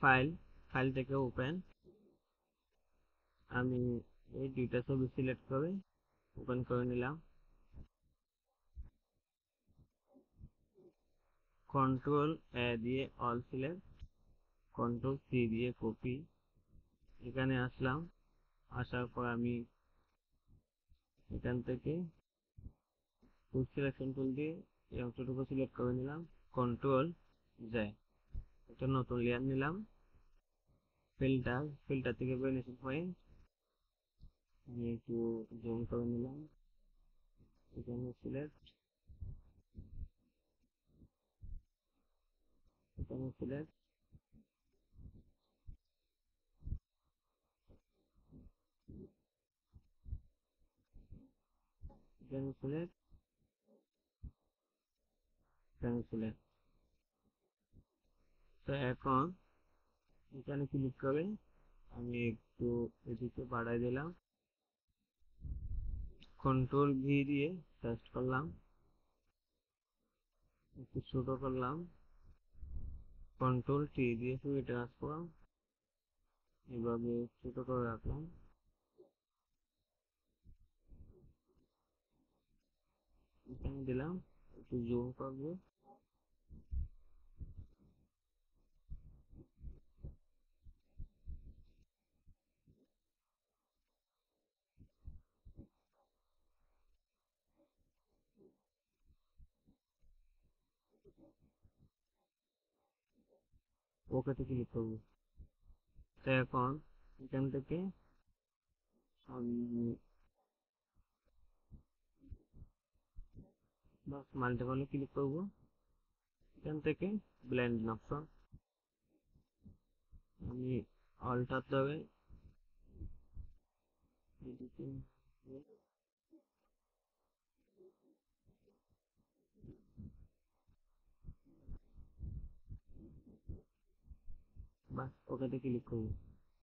File, file থেকে open. আমি এই দুইটা ছবি সিলেক্ট করে ওপেন করে নিলাম। কন্ট্রোল এ দিয়ে অল সিলেক্ট, কন্ট্রোল সি দিয়ে কপি। এখানে আসলাম, আসার পর আমি এখান থেকে কুইক সিলেকশন টুল দিয়ে এই অংশটুকু সিলেক্ট করে নিলাম। কন্ট্রোল জে, একটা নতুন লেয়ার নিলাম। ফিল্টার, ফিল্টার থেকে ভ্যানিশিং পয়েন্ট আমি একটু জুম করে নিলাম। এখানে সিলেক্ট, এখানে সিলেক্ট, এখানে সিলেক্ট, এখানে সিলেক্ট। তো এখন এখানে ক্লিক করে আমি একটু এদিকে বাড়াই দিলাম। কন্ট্রোল ভি দিয়ে টেস্ট করলাম, একটু ছোট করলাম। কন্ট্রোল টি দিয়ে শুধু ট্রান্সফর্ম এভাবে ছোট করে রাখলাম। এখানে দিলাম, একটু জুম করবো। ওকেতে ক্লিক করবো। তো এখন এখান থেকে আমি বাস মাল্টিপলে ক্লিক করবো। এখান থেকে ব্লেন্ড অপশন আমি অল্টার ধরে এদিকে বাস ওকেতে ক্লিক করবো।